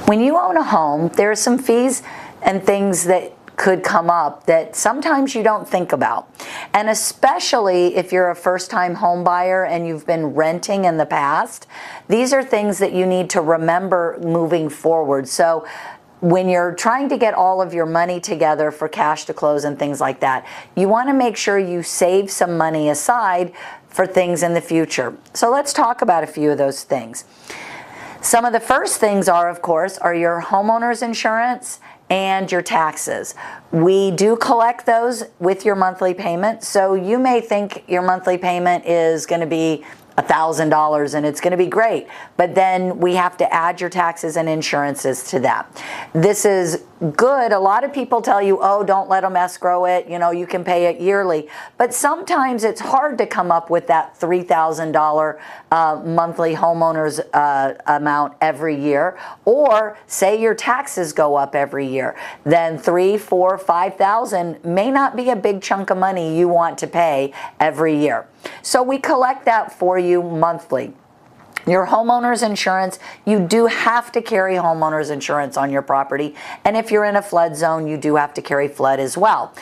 When you own a home, there are some fees and things that could come up that sometimes you don't think about. And especially if you're a first-time home buyer and you've been renting in the past, these are things that you need to remember moving forward. So when you're trying to get all of your money together for cash to close and things like that, you want to make sure you save some money aside for things in the future. So let's talk about a few of those things. Some of the first things are, of course, are your homeowner's insurance and your taxes. We do collect those with your monthly payment. So you may think your monthly payment is going to be $1,000 and it's going to be great, but then we have to add your taxes and insurances to that. This is good. A lot of people tell you, oh, don't let them escrow it, you know, you can pay it yearly, but sometimes it's hard to come up with that $3,000 monthly homeowner's amount every year. Or say your taxes go up every year, then $3,000, $4,000, $5,000 may not be a big chunk of money you want to pay every year. So we collect that for you monthly. Your homeowner's insurance, you do have to carry homeowner's insurance on your property. And if you're in a flood zone, you do have to carry flood as well.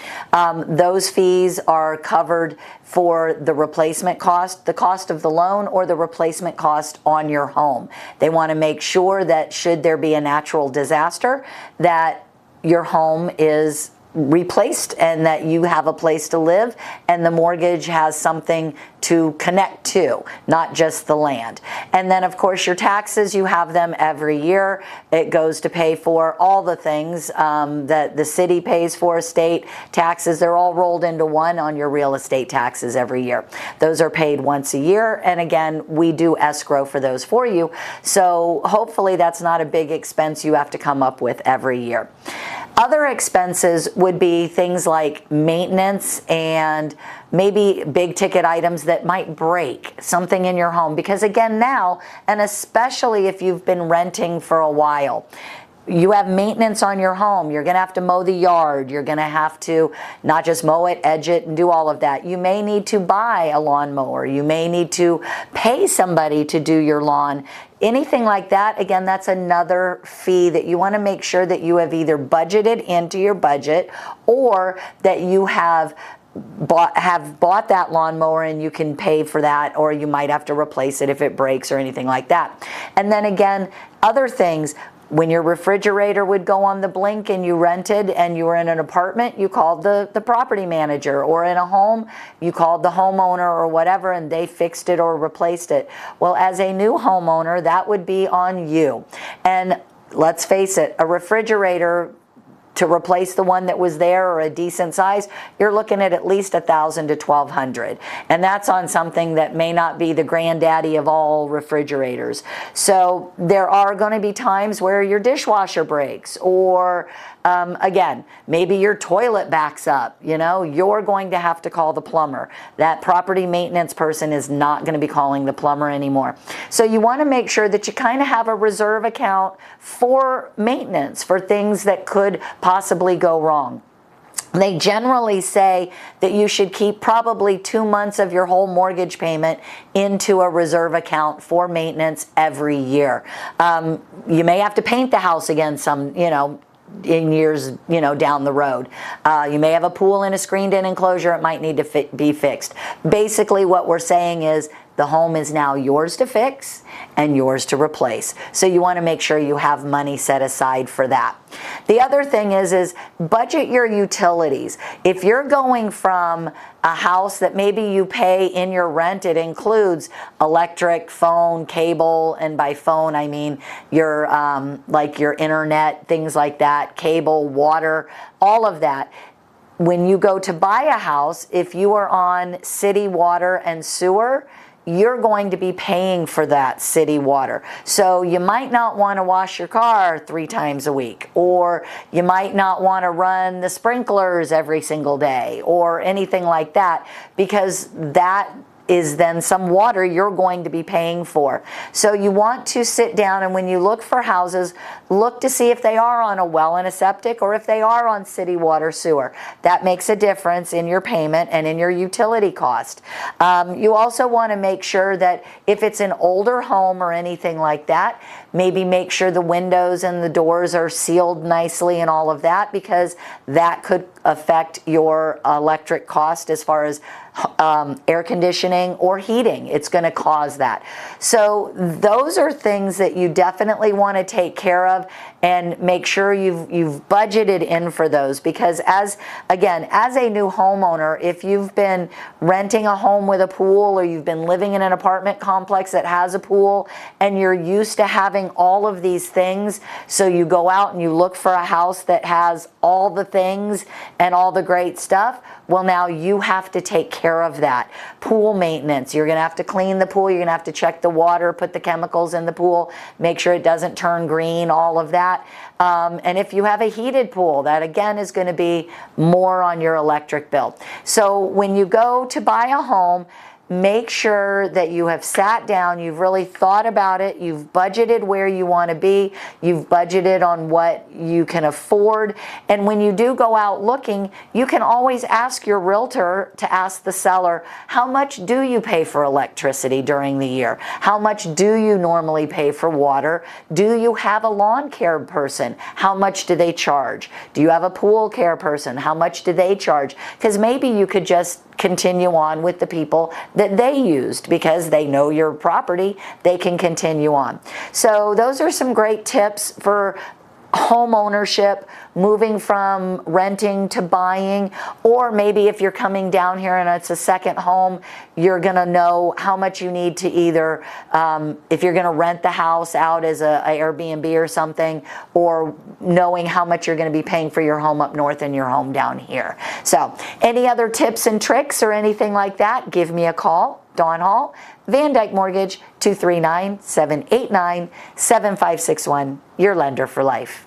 Those fees are covered for the replacement cost, the cost of the loan, or the replacement cost on your home. They want to make sure that should there be a natural disaster, that your home is replaced and that you have a place to live and the mortgage has something to connect to, not just the land. And then of course your taxes, you have them every year. It goes to pay for all the things that the city pays for, state taxes, they're all rolled into one on your real estate taxes every year. Those are paid once a year, and again, we do escrow for those for you. So hopefully that's not a big expense you have to come up with every year. Other expenses would be things like maintenance and maybe big ticket items that might break something in your home. Because again now, and especially if you've been renting for a while, you have maintenance on your home. You're going to have to mow the yard. You're going to have to not just mow it, edge it, and do all of that. You may need to buy a lawnmower. You may need to pay somebody to do your lawn. Anything like that, again, that's another fee that you want to make sure that you have either budgeted into your budget or that you have bought that lawnmower and you can pay for that, or you might have to replace it if it breaks or anything like that. And then again, other things. When your refrigerator would go on the blink and you rented and you were in an apartment, you called the property manager, or in a home, you called the homeowner or whatever and they fixed it or replaced it. Well, as a new homeowner, that would be on you. And let's face it, a refrigerator, to replace the one that was there or a decent size, you're looking at least $1,000 to $1,200. And that's on something that may not be the granddaddy of all refrigerators. So there are going to be times where your dishwasher breaks, or again, maybe your toilet backs up. You know, you're going to have to call the plumber. That property maintenance person is not going to be calling the plumber anymore. So you want to make sure that you kind of have a reserve account for maintenance, for things that could possibly go wrong. They generally say that you should keep probably 2 months of your whole mortgage payment into a reserve account for maintenance every year. You may have to paint the house again in years, down the road. You may have a pool in a screened-in enclosure. It might need to be fixed. Basically, what we're saying is the home is now yours to fix and yours to replace. So you want to make sure you have money set aside for that. The other thing is budget your utilities. If you're going from a house that maybe you pay in your rent, it includes electric, phone, cable, and by phone I mean your like your internet, things like that, cable, water, all of that. When you go to buy a house, if you are on city water and sewer, you're going to be paying for that city water. So you might not want to wash your car 3 times a week, or you might not want to run the sprinklers every single day or anything like that, because that is then some water you're going to be paying for. So you want to sit down, and when you look for houses, look to see if they are on a well and a septic, or if they are on city water sewer. That makes a difference in your payment and in your utility cost. You also want to make sure that if it's an older home or anything like that, maybe make sure the windows and the doors are sealed nicely and all of that, because that could affect your electric cost as far as air conditioning or heating. It's going to cause that. So those are things that you definitely want to take care of, and make sure you've budgeted in for those, because again, as a new homeowner, if you've been renting a home with a pool, or you've been living in an apartment complex that has a pool, and you're used to having all of these things, so you go out and you look for a house that has all the things and all the great stuff, well, now you have to take care of that. Pool maintenance, you're going to have to clean the pool, you're going to have to check the water, put the chemicals in the pool, make sure it doesn't turn green, all of that. And if you have a heated pool, that again is going to be more on your electric bill. So when you go to buy a home, make sure that you have sat down, you've really thought about it, you've budgeted where you want to be, you've budgeted on what you can afford, and when you do go out looking, you can always ask your realtor to ask the seller, how much do you pay for electricity during the year? How much do you normally pay for water? Do you have a lawn care person? How much do they charge? Do you have a pool care person? How much do they charge? Because maybe you could just continue on with the people that they used, because they know your property, they can continue on. So those are some great tips for home ownership, moving from renting to buying, or maybe if you're coming down here and it's a second home, you're going to know how much you need to either, if you're going to rent the house out as a Airbnb or something, or knowing how much you're going to be paying for your home up north and your home down here. So any other tips and tricks or anything like that, give me a call. Dawn Hall, Van Dyke Mortgage, 239-789-7561, your lender for life.